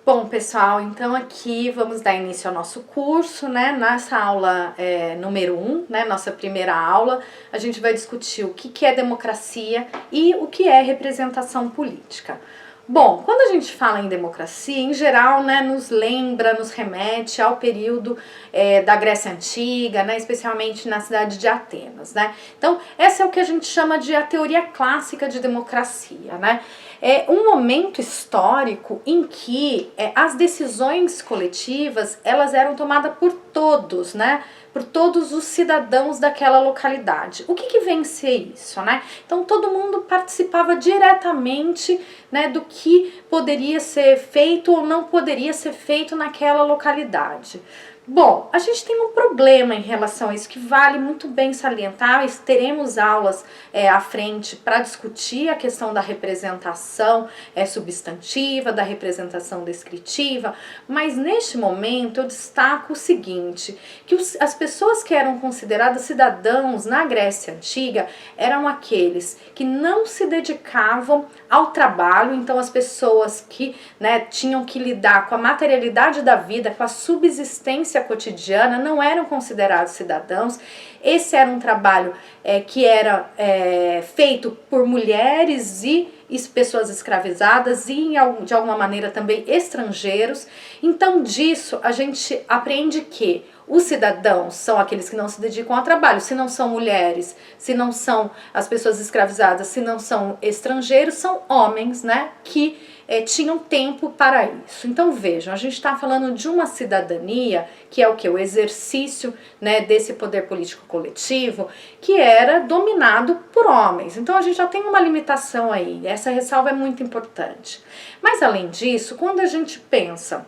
Bom, pessoal, então aqui vamos dar início ao nosso curso, né? Nessa aula número 1, né? Nossa primeira aula, a gente vai discutir o que é democracia e o que é representação política. Bom, quando a gente fala em democracia, em geral, né, nos lembra, nos remete ao período da Grécia Antiga, né, especialmente na cidade de Atenas, né? Então, essa é o que a gente chama de a teoria clássica de democracia, né? É um momento histórico em que as decisões coletivas, elas eram tomadas por todos, né? Por todos os cidadãos daquela localidade. O que vem ser isso, né? Então todo mundo participava diretamente, né, do que poderia ser feito ou não poderia ser feito naquela localidade. Bom, a gente tem um problema em relação a isso que vale muito bem salientar. Teremos aulas à frente para discutir a questão da representação substantiva, da representação descritiva, mas neste momento eu destaco o seguinte, que as pessoas que eram consideradas cidadãos na Grécia Antiga eram aqueles que não se dedicavam ao trabalho, então as pessoas que, né, tinham que lidar com a materialidade da vida, com a subsistência cotidiana, não eram considerados cidadãos. Esse era um trabalho que era feito por mulheres e pessoas escravizadas e de alguma maneira também estrangeiros. Então disso a gente aprende que os cidadãos são aqueles que não se dedicam ao trabalho, se não são mulheres, se não são as pessoas escravizadas, se não são estrangeiros, são homens, né, que tinham tempo para isso. Então vejam, a gente está falando de uma cidadania que é o que? O exercício, né, desse poder político coletivo que era dominado por homens. Então a gente já tem uma limitação aí, essa ressalva é muito importante. Mas além disso, quando a gente pensa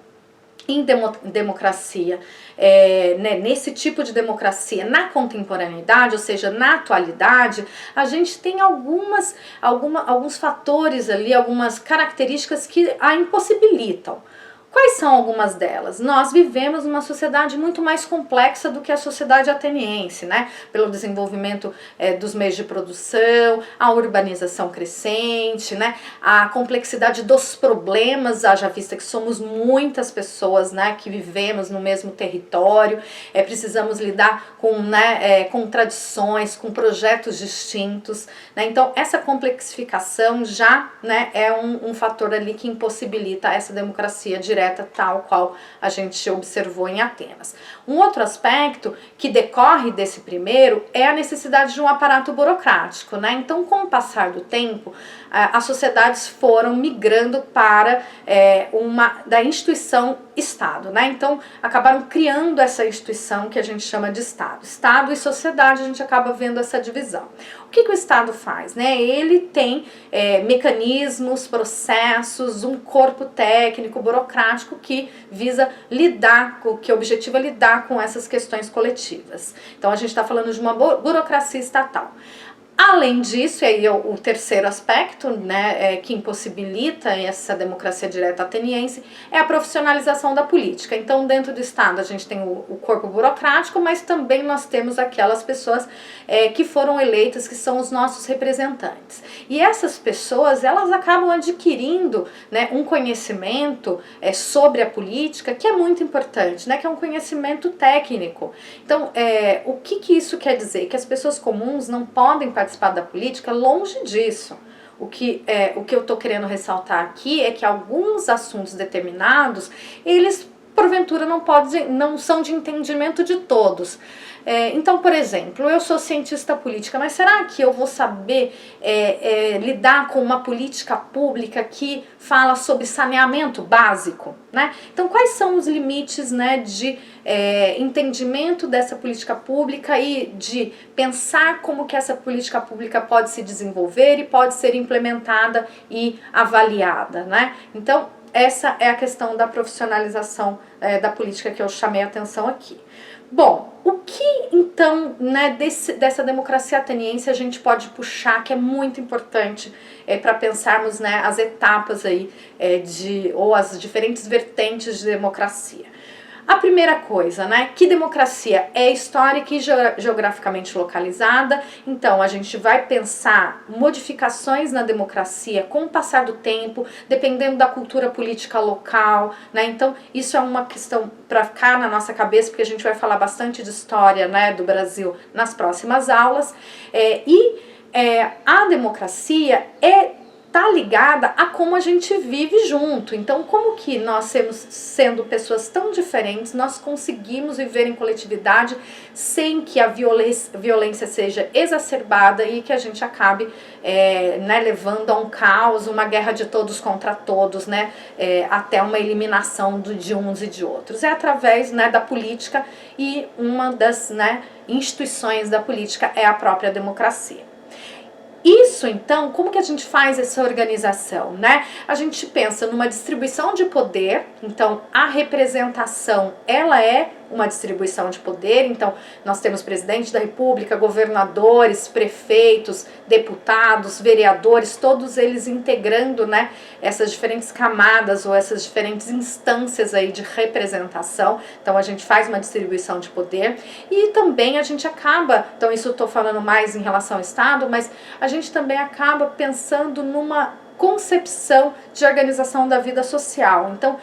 em democracia, né, nesse tipo de democracia na contemporaneidade, ou seja, na atualidade, a gente tem alguns fatores ali, algumas características que a impossibilitam. Quais são algumas delas? Nós vivemos numa sociedade muito mais complexa do que a sociedade ateniense, né? Pelo desenvolvimento dos meios de produção, a urbanização crescente, né? A complexidade dos problemas, haja vista que somos muitas pessoas, né, que vivemos no mesmo território, precisamos lidar com, né, contradições, com projetos distintos, né? Então essa complexificação já, né, é um fator ali que impossibilita essa democracia direta tal qual a gente observou em Atenas. Um outro aspecto que decorre desse primeiro é a necessidade de um aparato burocrático, né? Então, com o passar do tempo, as sociedades foram migrando para da instituição Estado, né? Então, acabaram criando essa instituição que a gente chama de Estado. Estado e sociedade, a gente acaba vendo essa divisão. O que o Estado faz, né? Ele tem mecanismos, processos, um corpo técnico, burocrático que visa lidar, que objetiva lidar com essas questões coletivas. Então a gente está falando de uma burocracia estatal. Além disso, e aí o terceiro aspecto, né, que impossibilita essa democracia direta ateniense, é a profissionalização da política. Então, dentro do Estado, a gente tem o corpo burocrático, mas também nós temos aquelas pessoas que foram eleitas, que são os nossos representantes. E essas pessoas, elas acabam adquirindo, né, um conhecimento sobre a política que é muito importante, né, que é um conhecimento técnico. Então, o que isso quer dizer? Que as pessoas comuns não podem participar da política? Longe disso. O que eu estou querendo ressaltar aqui é que alguns assuntos determinados, eles porventura não são de entendimento de todos. Então, por exemplo, eu sou cientista política, mas será que eu vou saber lidar com uma política pública que fala sobre saneamento básico, né? Então, quais são os limites, né, de entendimento dessa política pública e de pensar como que essa política pública pode se desenvolver e pode ser implementada e avaliada, né? Então, essa é a questão da profissionalização da política que eu chamei a atenção aqui. Bom, o que então, né, dessa democracia ateniense a gente pode puxar que é muito importante para pensarmos, né, as etapas aí ou as diferentes vertentes de democracia? A primeira coisa, né, que democracia é histórica e geograficamente localizada, então a gente vai pensar modificações na democracia com o passar do tempo, dependendo da cultura política local, né, então isso é uma questão para ficar na nossa cabeça, porque a gente vai falar bastante de história, né, do Brasil nas próximas aulas, a democracia tá ligada a como a gente vive junto. Então, como que nós sendo pessoas tão diferentes, nós conseguimos viver em coletividade sem que a violência seja exacerbada e que a gente acabe né, levando a um caos, uma guerra de todos contra todos, né, até uma eliminação de uns e de outros. É através, né, da política, e uma das, né, instituições da política é a própria democracia. Isso, então, como que a gente faz essa organização, né? A gente pensa numa distribuição de poder, então a representação, ela é uma distribuição de poder, então nós temos presidente da república, governadores, prefeitos, deputados, vereadores, todos eles integrando, né, essas diferentes camadas ou essas diferentes instâncias aí de representação. Então a gente faz uma distribuição de poder e também a gente acaba, então isso eu estou falando mais em relação ao Estado, mas a gente também acaba pensando numa concepção de organização da vida social. Então,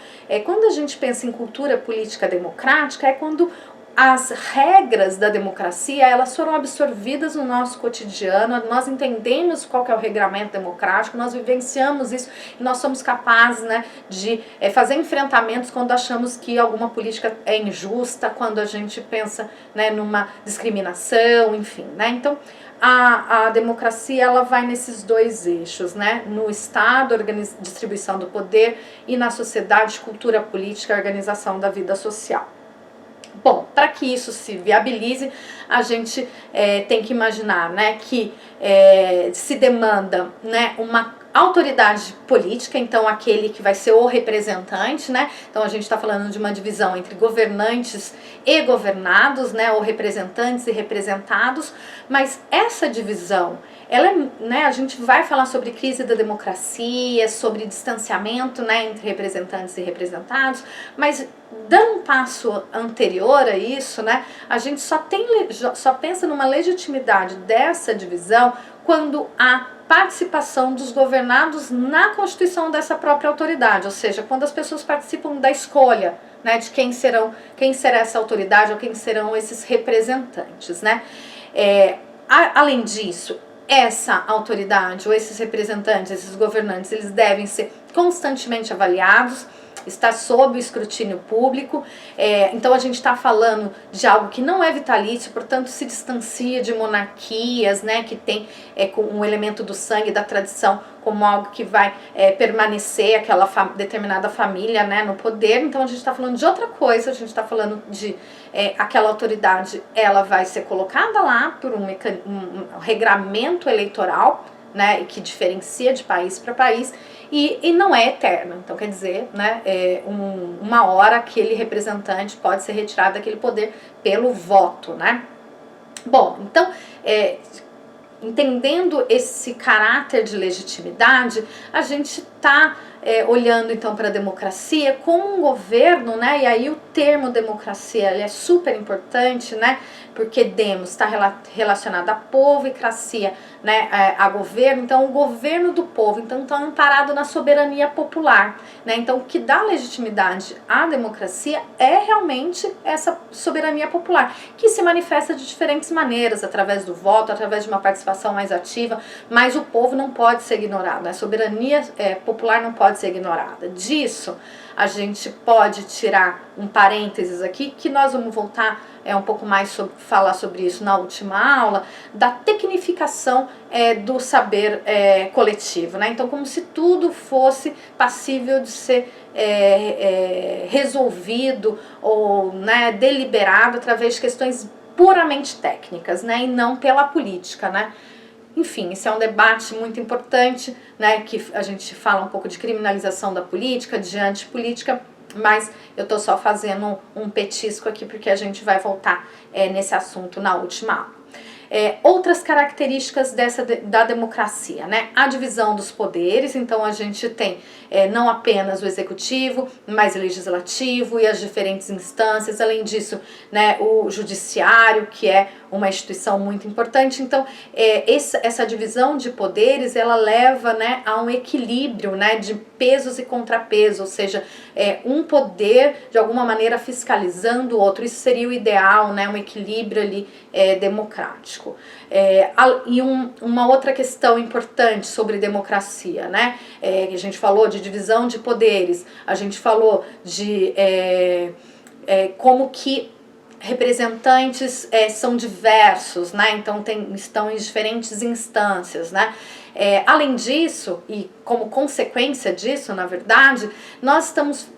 quando a gente pensa em cultura política democrática, é quando as regras da democracia, elas foram absorvidas no nosso cotidiano, nós entendemos qual que é o regramento democrático, nós vivenciamos isso e nós somos capazes, né, de fazer enfrentamentos quando achamos que alguma política é injusta, quando a gente pensa, né, numa discriminação, enfim, né? Então, a democracia, ela vai nesses dois eixos, né? No Estado, distribuição do poder, e na sociedade, cultura política, organização da vida social. Bom, para que isso se viabilize, a gente tem que imaginar, né, que se demanda, né, uma autoridade política, então aquele que vai ser o representante, né? Então a gente está falando de uma divisão entre governantes e governados, né, ou representantes e representados, mas essa divisão, né, a gente vai falar sobre crise da democracia, sobre distanciamento, né, entre representantes e representados, mas dando um passo anterior a isso, né, a gente só pensa numa legitimidade dessa divisão quando há participação dos governados na constituição dessa própria autoridade, ou seja, quando as pessoas participam da escolha, né, de quem será essa autoridade ou quem serão esses representantes, né? Além disso, essa autoridade ou esses representantes, esses governantes, eles devem ser constantemente avaliados, está sob o escrutínio público, então a gente está falando de algo que não é vitalício, portanto se distancia de monarquias, né, que tem com um elemento do sangue, da tradição, como algo que vai permanecer aquela determinada família, né, no poder. Então a gente está falando de outra coisa, a gente está falando de aquela autoridade, ela vai ser colocada lá por um regramento eleitoral, né, e que diferencia de país para país, e não é eterno. Então quer dizer, né, uma hora aquele representante pode ser retirado daquele poder pelo voto, né? Bom, então entendendo esse caráter de legitimidade, a gente está olhando então para a democracia como um governo, né? E aí o termo democracia, ele é super importante, né? Porque demos está relacionado a povo e cracia, né? A governo, então o governo do povo, então está amparado na soberania popular, né? Então o que dá legitimidade à democracia é realmente essa soberania popular, que se manifesta de diferentes maneiras, através do voto, através de uma participação mais ativa, mas o povo não pode ser ignorado, né? A soberania popular não pode ser ignorada. Disso a gente pode tirar um parênteses aqui, que nós vamos voltar um pouco mais falar sobre isso na última aula, da tecnificação do saber coletivo, né? Então, como se tudo fosse passível de ser resolvido ou, né, deliberado através de questões puramente técnicas, né, e não pela política, né? Enfim, esse é um debate muito importante, né, que a gente fala um pouco de criminalização da política, de antipolítica, mas eu estou só fazendo um petisco aqui porque a gente vai voltar nesse assunto na última aula. outras características da democracia, né? A divisão dos poderes, então a gente tem não apenas o executivo, mas o legislativo e as diferentes instâncias, além disso, né, o judiciário, que é uma instituição muito importante. Então, essa divisão de poderes, ela leva, né, a um equilíbrio, né, de pesos e contrapesos, ou seja, um poder, de alguma maneira, fiscalizando o outro. Isso seria o ideal, né, um equilíbrio ali democrático. E uma outra questão importante sobre democracia, né, a gente falou de divisão de poderes, a gente falou de como que representantes são diversos, né? Então estão em diferentes instâncias, né? Além disso, e como consequência disso, na verdade, nós estamos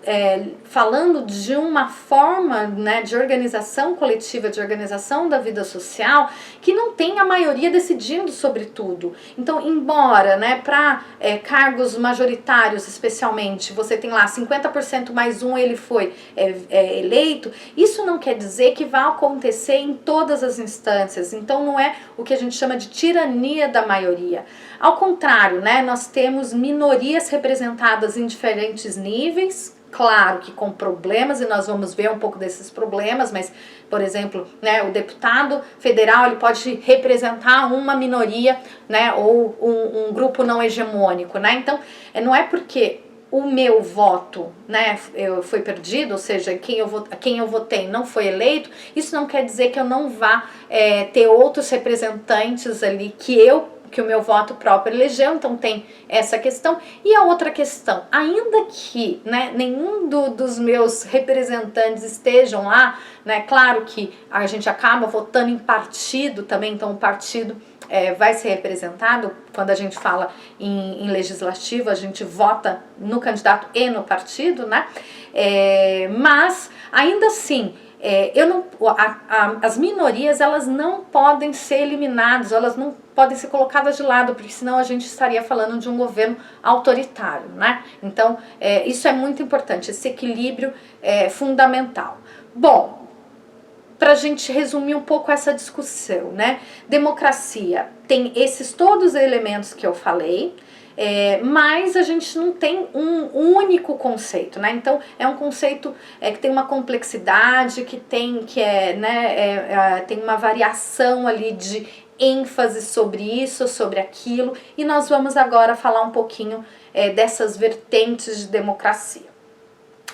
falando de uma forma, né, de organização coletiva, de organização da vida social, que não tem a maioria decidindo sobre tudo. Então, embora, né, para cargos majoritários especialmente, você tem lá 50% mais um, ele foi eleito, isso não quer dizer que vai acontecer em todas as instâncias. Então, não é o que a gente chama de tirania da maioria. Ao contrário, né, nós temos minorias representadas em diferentes níveis, claro que com problemas, e nós vamos ver um pouco desses problemas, mas, por exemplo, né, o deputado federal, ele pode representar uma minoria, né, ou um grupo não hegemônico, né? Então, não é porque o meu voto, né, foi perdido, ou seja, quem eu votei não foi eleito, isso não quer dizer que eu não vá ter outros representantes ali que o meu voto próprio elegeu. Então tem essa questão. E a outra questão, ainda que, né, nenhum dos meus representantes estejam lá, né, claro que a gente acaba votando em partido também, então o partido vai ser representado. Quando a gente fala em legislativo, a gente vota no candidato e no partido, né? Mas ainda assim, as minorias, elas não podem ser eliminadas, elas não podem ser colocadas de lado, porque senão a gente estaria falando de um governo autoritário, né? Então, isso é muito importante, esse equilíbrio é fundamental. Bom, para a gente resumir um pouco essa discussão, né? Democracia tem todos os elementos que eu falei, mas a gente não tem um único conceito, né? Então é um conceito que tem uma complexidade, tem uma variação ali de ênfase sobre isso, sobre aquilo, e nós vamos agora falar um pouquinho dessas vertentes de democracia.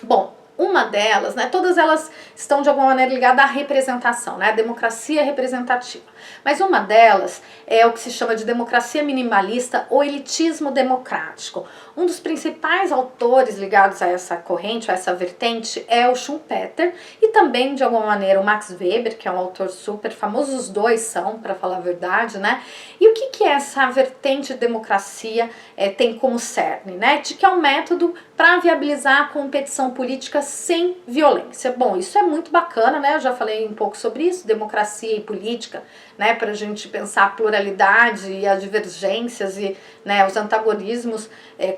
Bom, uma delas, né, todas elas estão de alguma maneira ligadas à representação, né, a democracia representativa. Mas uma delas é o que se chama de democracia minimalista ou elitismo democrático. Um dos principais autores ligados a essa corrente, a essa vertente, é o Schumpeter e também, de alguma maneira, o Max Weber, que é um autor super famoso. Os dois são, para falar a verdade, né? E o que essa vertente de democracia tem como cerne, né? De que é um método para viabilizar a competição política sem violência. Bom, isso é muito bacana, né? Eu já falei um pouco sobre isso, democracia e política, né? Para a gente pensar a pluralidade e as divergências e, né, os antagonismos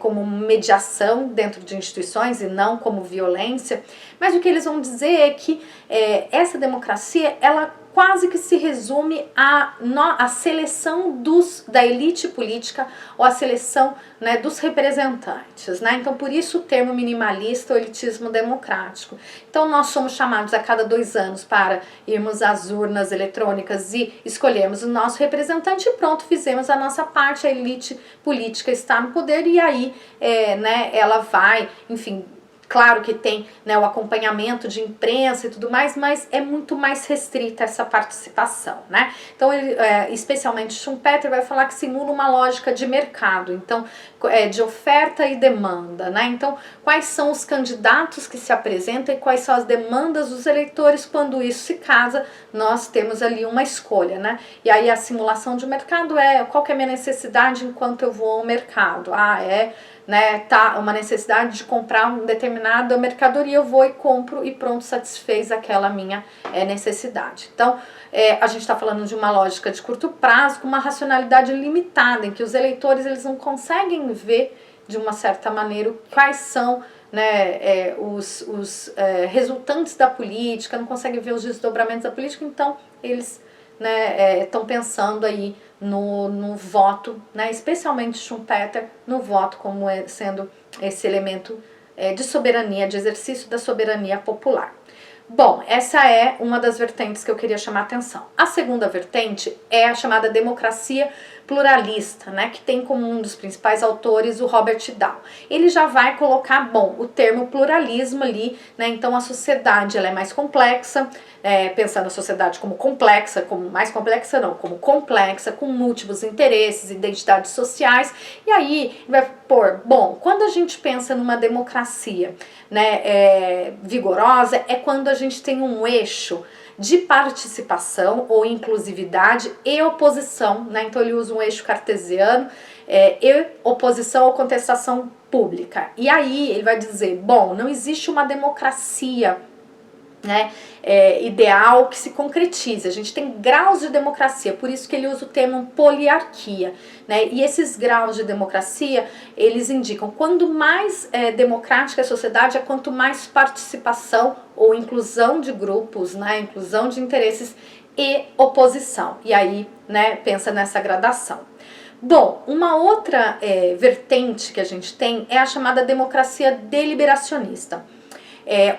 como mediação dentro de instituições e não como violência. Mas o que eles vão dizer é que essa democracia, ela quase que se resume à seleção da elite política ou à seleção, né, dos representantes, né? Então, por isso o termo minimalista ou elitismo democrático. Então, nós somos chamados a cada 2 anos para irmos às urnas eletrônicas e escolhermos o nosso representante e pronto, fizemos a nossa parte, a elite política está no poder e aí, né, ela vai, enfim. Claro que tem, né, o acompanhamento de imprensa e tudo mais, mas é muito mais restrita essa participação, né? Então, especialmente Schumpeter vai falar que simula uma lógica de mercado, então, de oferta e demanda, né? Então, quais são os candidatos que se apresentam e quais são as demandas dos eleitores? Quando isso se casa, nós temos ali uma escolha, né? E aí a simulação de mercado qual que é a minha necessidade enquanto eu vou ao mercado? Né, tá uma necessidade de comprar uma determinada mercadoria, eu vou e compro e pronto, satisfez aquela minha necessidade. Então, a gente está falando de uma lógica de curto prazo, com uma racionalidade limitada, em que os eleitores eles não conseguem ver, de uma certa maneira, quais são, né, os resultantes da política, não conseguem ver os desdobramentos da política, então eles né, estão pensando aí no voto, né, especialmente Schumpeter, no voto como sendo esse elemento de soberania, de exercício da soberania popular. Bom, essa é uma das vertentes que eu queria chamar a atenção. A segunda vertente é a chamada democracia pluralista, né, que tem como um dos principais autores o Robert Dahl. Ele já vai colocar, bom, o termo pluralismo ali, né, então a sociedade ela é mais complexa, pensando a sociedade como complexa, como mais complexa não, como complexa, com múltiplos interesses, identidades sociais, e aí vai pôr, bom, quando a gente pensa numa democracia, né, vigorosa, é quando a gente tem um eixo de participação ou inclusividade e oposição, né? Então ele usa um eixo cartesiano, e oposição ou contestação pública. E aí ele vai dizer, bom, não existe uma democracia, né, ideal que se concretize. A gente tem graus de democracia, por isso que ele usa o termo poliarquia, né? E esses graus de democracia, eles indicam quanto mais democrática a sociedade é, quanto mais participação ou inclusão de grupos, né, inclusão de interesses e oposição. E aí, né, pensa nessa gradação. Bom, uma outra vertente que a gente tem é a chamada democracia deliberacionista.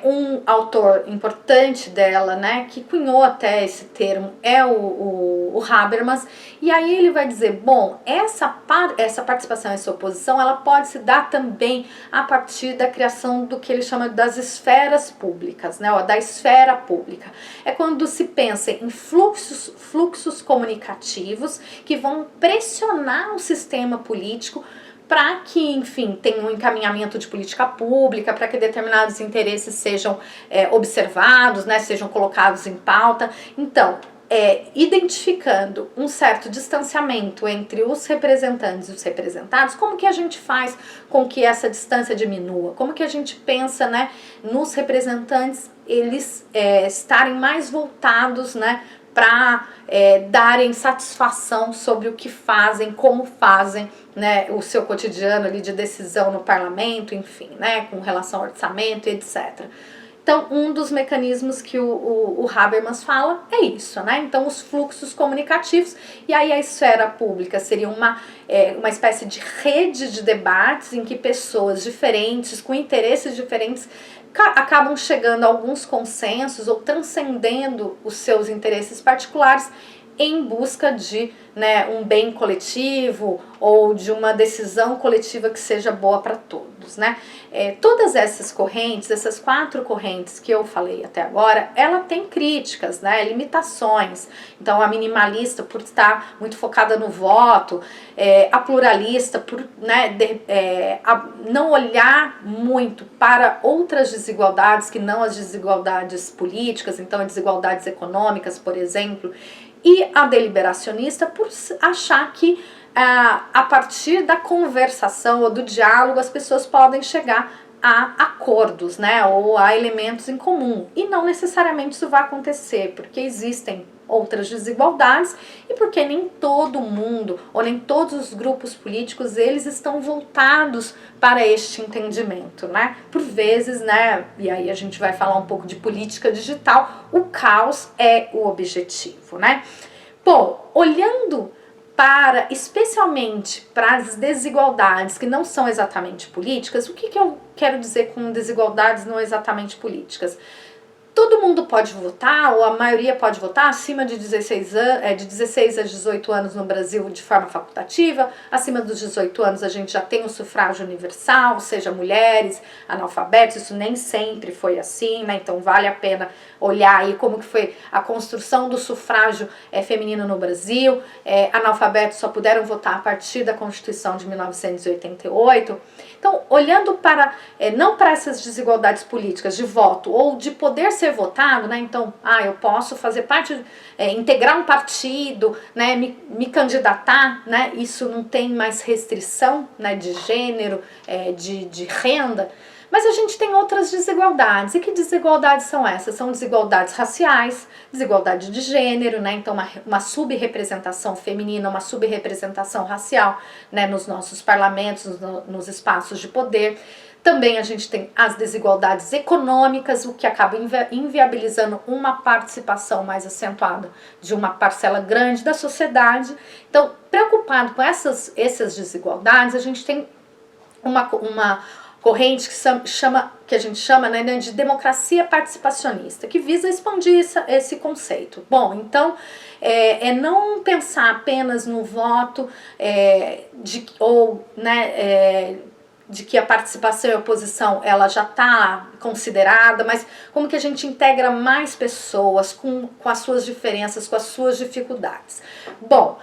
Um autor importante dela, né, que cunhou até esse termo, é o Habermas, e aí ele vai dizer, bom, essa participação, essa oposição, ela pode se dar também a partir da criação do que ele chama das esferas públicas, né, da esfera pública. É quando se pensa em fluxos comunicativos que vão pressionar o sistema político para que, enfim, tenha um encaminhamento de política pública, para que determinados interesses sejam observados, né, sejam colocados em pauta. Então, identificando um certo distanciamento entre os representantes e os representados, como que a gente faz com que essa distância diminua? Como que a gente pensa, né, nos representantes, eles estarem mais voltados, né, para darem satisfação sobre o que fazem, como fazem, né, o seu cotidiano ali de decisão no parlamento, enfim, né, com relação ao orçamento e etc. Então, um dos mecanismos que o Habermas fala é isso, né? Então, os fluxos comunicativos, e aí a esfera pública seria uma espécie de rede de debates em que pessoas diferentes, com interesses diferentes, acabam chegando a alguns consensos ou transcendendo os seus interesses particulares em busca de, né, um bem coletivo ou de uma decisão coletiva que seja boa para todos, né? Todas essas correntes, essas 4 correntes que eu falei até agora, ela tem críticas, né, limitações. Então, a minimalista por estar muito focada no voto, a pluralista por, né, não olhar muito para outras desigualdades que não as desigualdades políticas, então as desigualdades econômicas, por exemplo, e a deliberacionista por achar que a partir da conversação ou do diálogo as pessoas podem chegar a acordos, né, ou a elementos em comum. E não necessariamente isso vai acontecer, porque existem outras desigualdades e porque nem todo mundo ou nem todos os grupos políticos eles estão voltados para este entendimento, né? Por vezes, né, e aí a gente vai falar um pouco de política digital, o caos é o objetivo, né? Bom, olhando para, especialmente para as desigualdades que não são exatamente políticas, o que eu quero dizer com desigualdades não exatamente políticas? Todo mundo pode votar, ou a maioria pode votar, acima de 16 a 18 anos no Brasil de forma facultativa, acima dos 18 anos a gente já tem o sufrágio universal, seja mulheres, analfabetos, isso nem sempre foi assim, né? Então vale a pena olhar aí como que foi a construção do sufrágio feminino no Brasil. Analfabetos só puderam votar a partir da Constituição de 1988. Então, olhando para, não para essas desigualdades políticas de voto ou de poder ser votado, né? Então, eu posso fazer parte, integrar um partido, né? Me candidatar, né? Isso não tem mais restrição, né? De gênero, de renda. Mas a gente tem outras desigualdades. E que desigualdades são essas? São desigualdades raciais, desigualdade de gênero, né? Então, uma subrepresentação feminina, uma subrepresentação racial, né? Nos nossos parlamentos, nos espaços de poder. Também a gente tem as desigualdades econômicas, o que acaba inviabilizando uma participação mais acentuada de uma parcela grande da sociedade. Então, preocupado com essas desigualdades, a gente tem uma corrente que a gente chama, né, de democracia participacionista, que visa expandir esse conceito. Bom, então é não pensar apenas no voto de que a participação e a oposição ela já está considerada, mas como que a gente integra mais pessoas com as suas diferenças, com as suas dificuldades. Bom,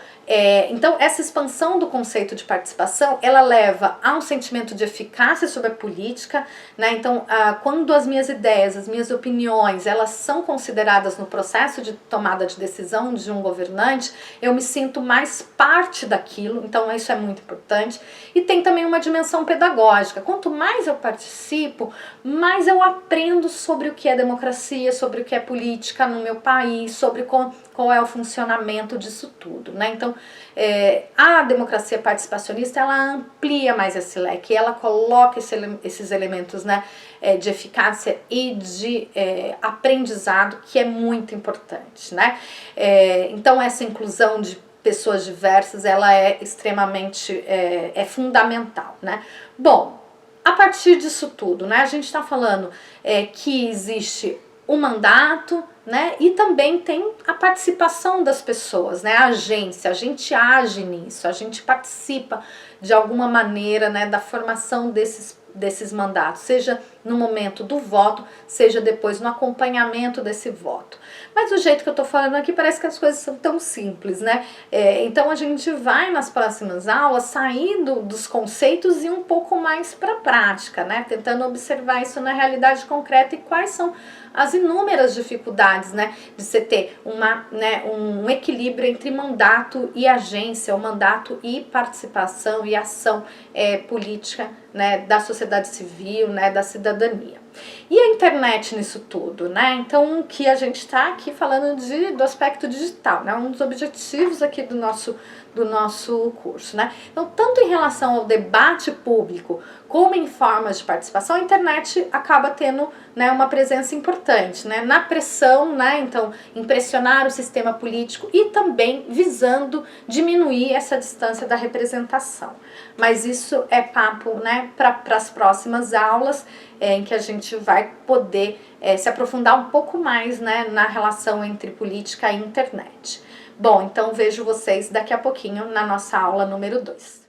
então essa expansão do conceito de participação, ela leva a um sentimento de eficácia sobre a política, né? Então, quando as minhas ideias, as minhas opiniões, elas são consideradas no processo de tomada de decisão de um governante, eu me sinto mais parte daquilo, então isso é muito importante. E tem também uma dimensão pedagógica. Quanto mais eu participo, mais eu aprendo sobre o que é democracia, sobre o que é política no meu país, sobre qual é o funcionamento disso tudo, né? Então, a democracia participacionista, ela amplia mais esse leque, ela coloca esses elementos, né, de eficácia e de aprendizado, que é muito importante, né? Então, essa inclusão de pessoas diversas, ela é extremamente, fundamental, né? Bom, a partir disso tudo, né, a gente está falando que existe o mandato, né, e também tem a participação das pessoas, né, a agência, a gente age nisso, a gente participa de alguma maneira, né, da formação desses mandatos, seja no momento do voto, seja depois no acompanhamento desse voto. Mas do jeito que eu tô falando aqui, parece que as coisas são tão simples, né? Então a gente vai nas próximas aulas saindo dos conceitos e um pouco mais para a prática, né? Tentando observar isso na realidade concreta e quais são as inúmeras dificuldades, né, de você ter um equilíbrio entre mandato e agência, o mandato e participação e ação política, né, da sociedade civil, né, da cidadania. E a internet nisso tudo, né? Então, o que a gente está aqui falando do aspecto digital, né? Um dos objetivos aqui do nosso curso, né? Então, tanto em relação ao debate público como em formas de participação, a internet acaba tendo, né, uma presença importante, né, na pressão, né, então impressionar o sistema político e também visando diminuir essa distância da representação. Mas isso é papo, né, para as próximas aulas, em que a gente vai poder se aprofundar um pouco mais, né, na relação entre política e internet. Bom, então vejo vocês daqui a pouquinho na nossa aula número 2.